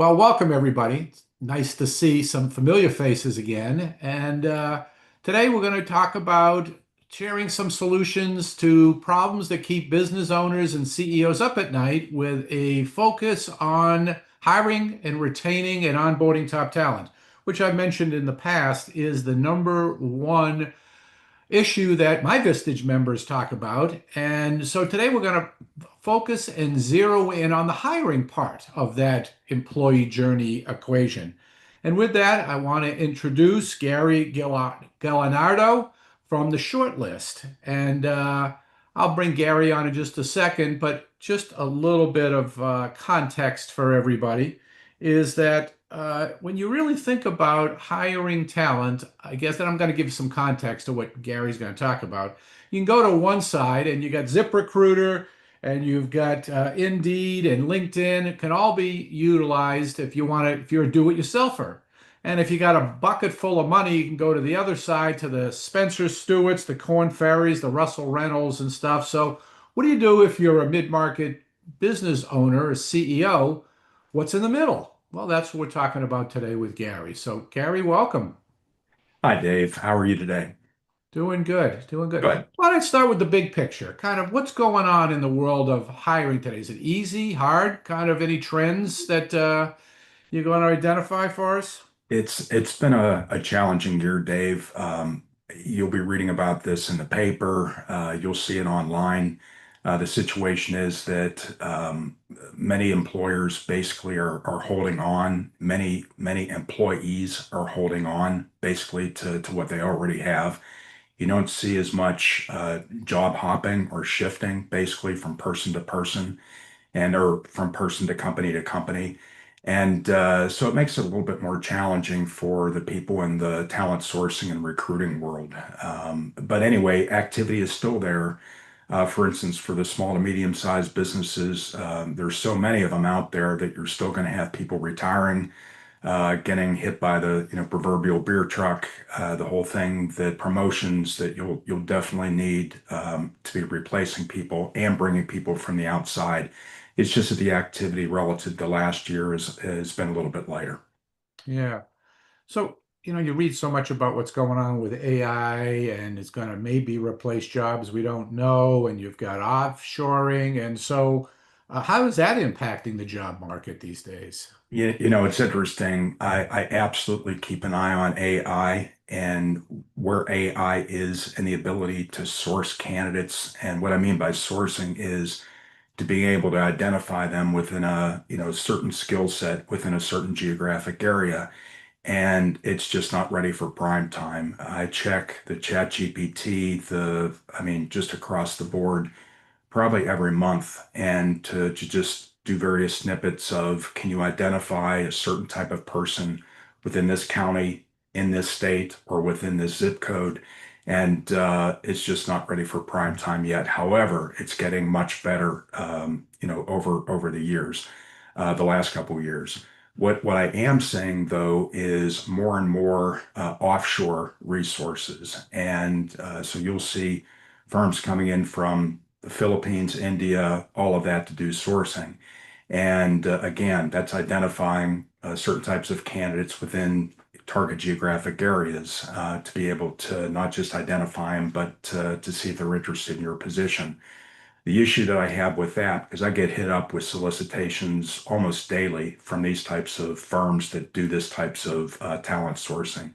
Well, welcome everybody. It's nice to see some familiar faces again. And today we're going to talk about sharing some solutions to problems that keep business owners and CEOs up at night with a focus on hiring and retaining and onboarding top talent, which I've mentioned in the past is the number one issue that my Vistage members talk about. And so today we're going to focus and zero in on the hiring part of that employee journey equation. And with that, I want to introduce Gary Giallonardo from the shortlist. And I'll bring Gary on in just a second, but just a little bit of context for everybody is that when you really think about hiring talent, I guess that I'm going to give some context to what Gary's going to talk about. You can go to one side and you got ZipRecruiter and you've got Indeed and LinkedIn. It can all be utilized if you want to, if you're a do-it-yourselfer. And if you got a bucket full of money, you can go to the other side to the Spencer Stewarts, the Korn Ferries, the Russell Reynolds and stuff. So what do you do if you're a mid-market business owner, a CEO? What's in the middle? Well, that's what we're talking about today with Gary. So, Gary, welcome. Hi, Dave. How are you today? Doing good, doing good. Good. Why don't I start with the big picture? Kind of what's going on in the world of hiring today? Is it easy, hard? Kind of any trends that you're going to identify for us? It's been a challenging year, Dave. You'll be reading about this in the paper. You'll see it online. The situation is that many employers basically are holding on. Many employees are holding on basically to what they already have. You don't see as much job hopping or shifting basically from person to person and or from person to company. And so it makes it a little bit more challenging for the people in the talent sourcing and recruiting world. But anyway, activity is still there. For instance, for the small to medium-sized businesses, there's so many of them out there that you're still going to have people retiring, getting hit by the proverbial beer truck, the whole thing, the promotions that you'll definitely need to be replacing people and bringing people from the outside. It's just that the activity relative to last year has been a little bit lighter. Yeah. So, you read so much about what's going on with AI and it's going to maybe replace jobs we don't know, and you've got offshoring. And so, how is that impacting the job market these days? It's interesting. I absolutely keep an eye on AI and where AI is and the ability to source candidates. And what I mean by sourcing is to being able to identify them within a certain skill set within a certain geographic area, and it's just not ready for prime time. I check the chat GPT, I mean, just across the board, probably every month, and to just do various snippets of, can you identify a certain type of person within this county, in this state, or within this zip code? And it's just not ready for prime time yet. However, it's getting much better, over the years, the last couple of years. What I am saying though is more and more offshore resources, and so you'll see firms coming in from the Philippines, India, all of that to do sourcing. And again, that's identifying certain types of candidates within target geographic areas to be able to not just identify them, but to see if they're interested in your position. The issue that I have with that, because I get hit up with solicitations almost daily from these types of firms that do this types of talent sourcing,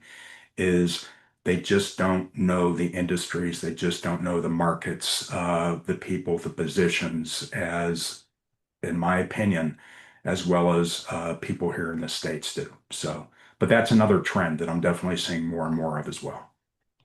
is they just don't know the industries, they just don't know the markets, the people, the positions, as in my opinion, as well as people here in the States do. So, but that's another trend that I'm definitely seeing more and more of as well.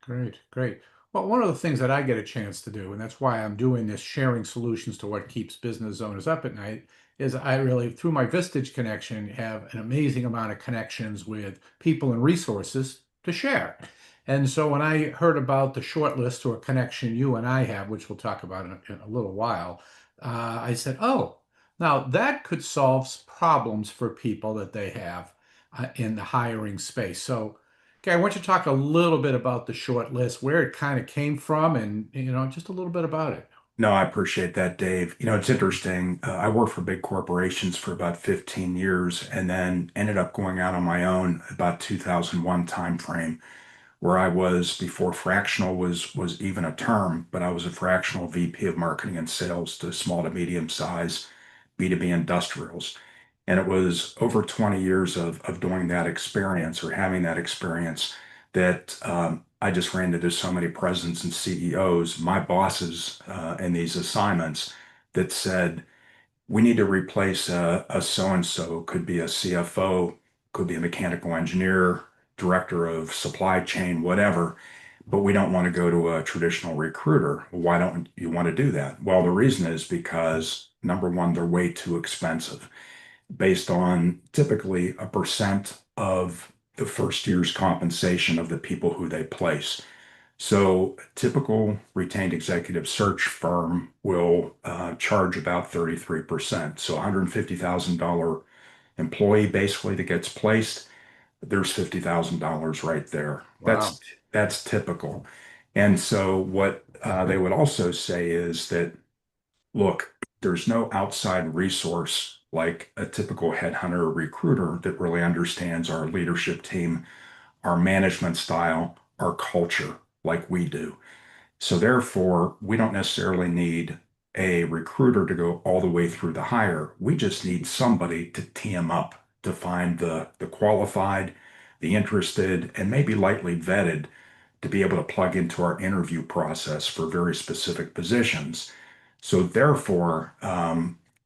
Great, great. Well, one of the things that I get a chance to do, and that's why I'm doing this sharing solutions to what keeps business owners up at night, is I really, through my Vistage connection, have an amazing amount of connections with people and resources to share. And so when I heard about the shortlist or connection you and I have, which we'll talk about in a little while, I said, oh, now that could solve problems for people that they have in the hiring space. So, okay, I want you to talk a little bit about the short list, where it kind of came from, and just a little bit about it. No, I appreciate that, Dave. It's interesting. I worked for big corporations for about 15 years and then ended up going out on my own about 2001 timeframe, where I was before fractional was even a term, but I was a fractional VP of marketing and sales to small to medium size B2B industrials. And it was over 20 years of doing that experience or having that experience that I just ran into so many presidents and CEOs, my bosses in these assignments that said, we need to replace a so-and-so, could be a CFO, could be a mechanical engineer, director of supply chain, whatever, but we don't want to go to a traditional recruiter. Why don't you want to do that? Well, the reason is because number one, they're way too expensive based on typically a percent of the first year's compensation of the people who they place. So, a typical retained executive search firm will charge about 33%. So, $150,000 employee basically that gets placed, there's $50,000 right there. Wow. That's typical. And so, what they would also say is that, look, there's no outside resource like a typical headhunter or recruiter that really understands our leadership team, our management style, our culture like we do. So therefore, we don't necessarily need a recruiter to go all the way through the hire. We just need somebody to tee them up to find the qualified, the interested, and maybe lightly vetted to be able to plug into our interview process for very specific positions. So therefore,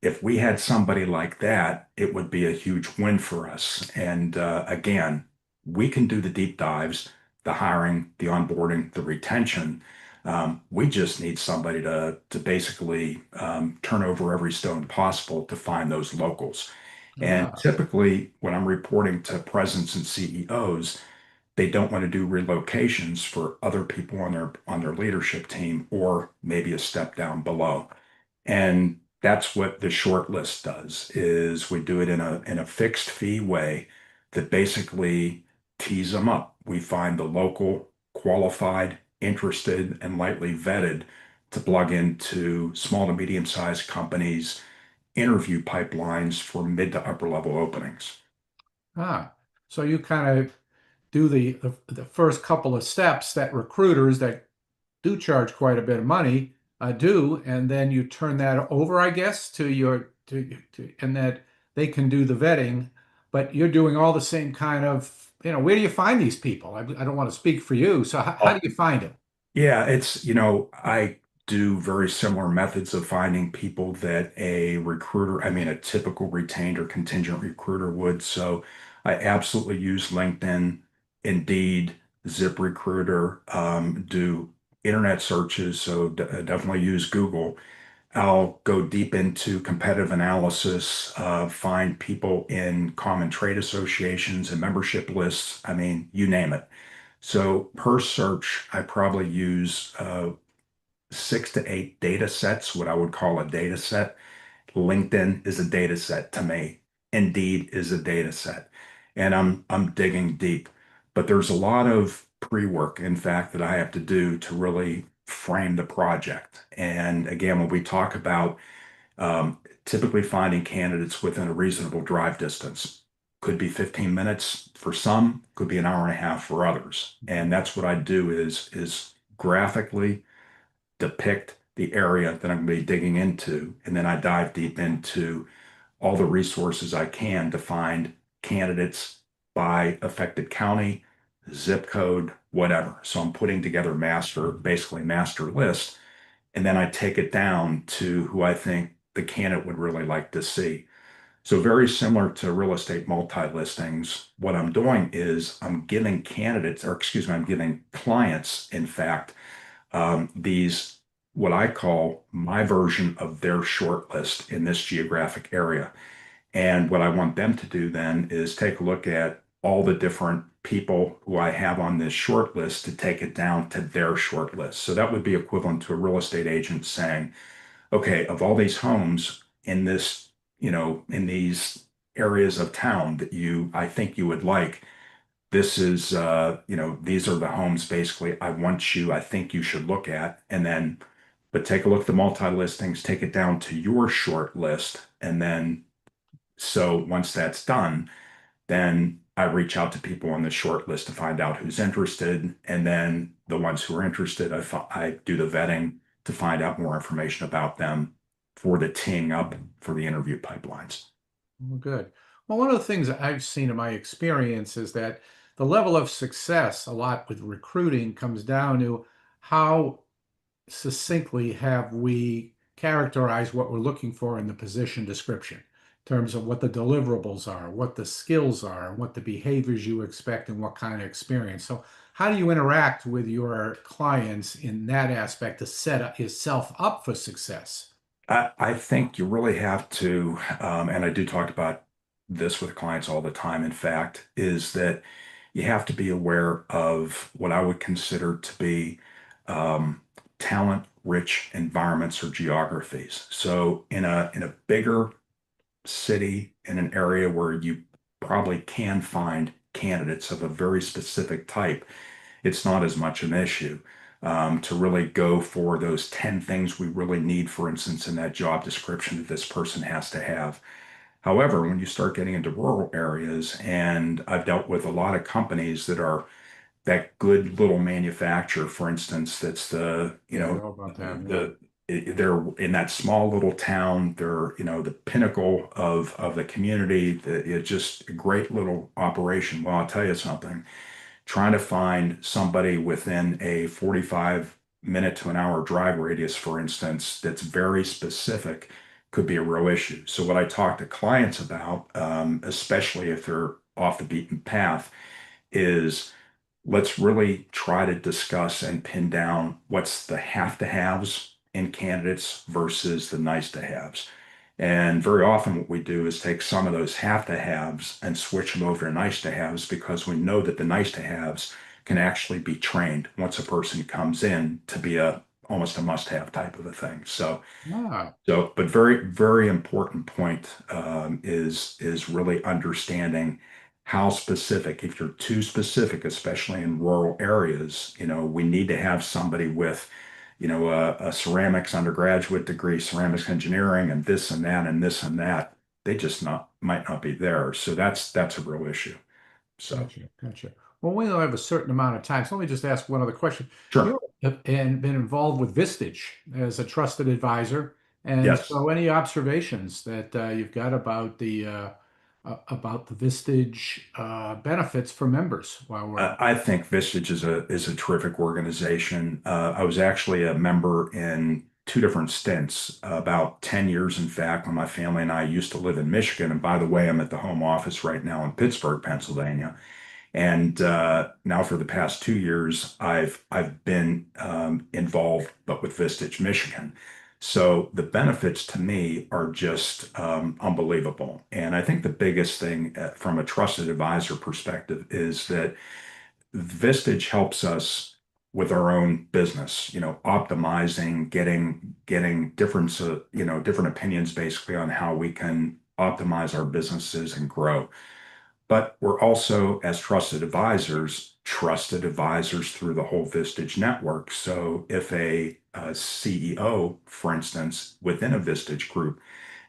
if we had somebody like that, it would be a huge win for us. And again, we can do the deep dives, the hiring, the onboarding, the retention. We just need somebody to basically turn over every stone possible to find those locals. And Ah, typically, when I'm reporting to presidents and CEOs, they don't want to do relocations for other people on their leadership team or maybe a step down below. And that's what the short list does is we do it in a fixed fee way that basically tees them up. We find the local, qualified, interested, and lightly vetted to plug into small to medium sized companies' interview pipelines for mid to upper level openings. ah. So you kind of do the first couple of steps that recruiters that do charge quite a bit of money do, and then you turn that over, I guess, to and that they can do the vetting, but you're doing all the same kind of, where do you find these people? I don't want to speak for you, so how do you find them? Yeah, I do very similar methods of finding people that a recruiter, I mean, a typical retained or contingent recruiter would. So I absolutely use LinkedIn, Indeed, ZipRecruiter, do internet searches. So definitely use Google. I'll go deep into competitive analysis, find people in common trade associations and membership lists. I mean, you name it. So per search, I probably use 6 to 8 data sets, what I would call a data set. LinkedIn is a data set to me. Indeed is a data set. And I'm digging deep. But there's a lot of pre-work, in fact, that I have to do to really frame the project. And again, when we talk about typically finding candidates within a reasonable drive distance. Could be 15 minutes for some, could be an hour and a half for others. And that's what I do is graphically depict the area that I'm going to be digging into. And then I dive deep into all the resources I can to find candidates by affected county, zip code, whatever. So I'm putting together basically master list, and then I take it down to who I think the candidate would really like to see. So very similar to real estate multi-listings, what I'm doing is I'm giving candidates, or excuse me, I'm giving clients, in fact, these what I call my version of their short list in this geographic area. And what I want them to do then is take a look at all the different people who I have on this short list to take it down to their short list. So that would be equivalent to a real estate agent saying, okay, of all these homes in this, in these areas of town that I think you would like, this is, these are the homes basically I think you should look at. And then but take a look at the multi-listings, take it down to your short list, and then so once that's done, then I reach out to people on the short list to find out who's interested, and then the ones who are interested, I do the vetting to find out more information about them for the teeing up for the interview pipelines. Well, good. Well, one of the things that I've seen in my experience is that the level of success a lot with recruiting comes down to how succinctly have we characterized what we're looking for in the position description in terms of what the deliverables are, what the skills are, what the behaviors you expect, and what kind of experience. So, how do you interact with your clients in that aspect to set up yourself up for success? I think you really have to, and I do talk about this with clients all the time, in fact, is that you have to be aware of what I would consider to be um, talent-rich environments or geographies. So in a bigger city, in an area where you probably can find candidates of a very specific type, it's not as much an issue to really go for those 10 things we really need, for instance, in that job description that this person has to have. However, when you start getting into rural areas, and I've dealt with a lot of companies that are that good little manufacturer, for instance, that's Yeah, I know about that. Yeah. they're in that small little town. They're, the pinnacle of the community. It's just a great little operation. Well, I'll tell you something, trying to find somebody within a 45-minute to an hour drive radius, for instance, that's very specific could be a real issue. So what I talk to clients about, especially if they're off the beaten path, is let's really try to discuss and pin down what's the have to haves in candidates versus the nice to haves. And very often, what we do is take some of those have to haves and switch them over to nice to haves because we know that the nice to haves can actually be trained once a person comes in to be a almost a must have type of a thing. Ah, But very, very important point is really understanding how specific. If you're too specific, especially in rural areas, we need to have somebody with, a ceramics undergraduate degree, ceramics engineering, and this and that and this and that. They just not might not be there. So that's a real issue. So gotcha, gotcha. Well, we only have a certain amount of time, so let me just ask one other question. sure, You've been involved with Vistage as a trusted advisor, and yes. so any observations that you've got about the Vistage benefits for members while we're I think Vistage is a terrific organization. I was actually a member in two different stints, about 10 years, in fact, when my family and I used to live in Michigan. And by the way, I'm at the home office right now in Pittsburgh, Pennsylvania. And now for the past 2 years, I've been involved, but with Vistage Michigan. So the benefits to me are just unbelievable. And I think the biggest thing from a trusted advisor perspective is that Vistage helps us with our own business, optimizing, getting different, different opinions basically on how we can optimize our businesses and grow. But we're also, as trusted advisors through the whole Vistage network. So if a CEO, for instance, within a Vistage group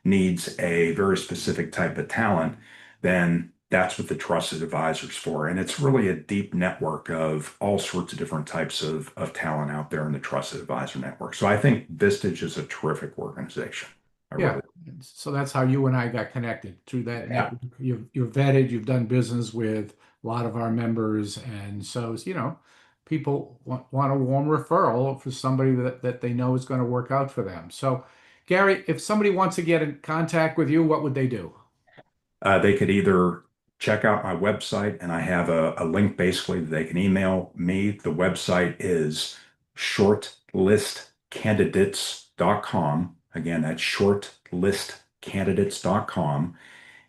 needs a very specific type of talent, then that's what the trusted advisor's for. And it's really a deep network of all sorts of different types of talent out there in the trusted advisor network. So I think Vistage is a terrific organization. I yeah. really, So that's how you and I got connected through that yeah. network. You're vetted, you've done business with a lot of our members, and so people want a warm referral for somebody that they know is going to work out for them. So, Gary, if somebody wants to get in contact with you, what would they do? They could either check out my website, and I have a link basically that they can email me. The website is shortlistcandidates.com. Again, that's shortlistcandidates.com.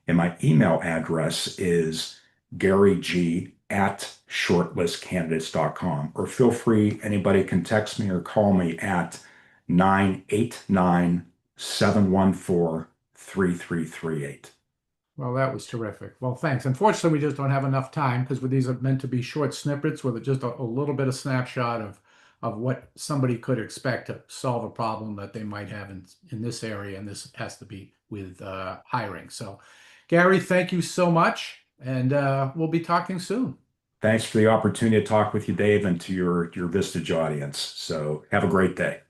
And my email address is garyg@shortlistcandidates.com. Or feel free, anybody can text me or call me at 989-714-3338. Well, that was terrific. Well, thanks. Unfortunately, we just don't have enough time because these are meant to be short snippets with just a little bit of snapshot of what somebody could expect to solve a problem that they might have in this area. And this has to be with hiring. So, Gary, thank you so much. And we'll be talking soon. Thanks for the opportunity to talk with you, Dave, and to your Vistage audience. So have a great day.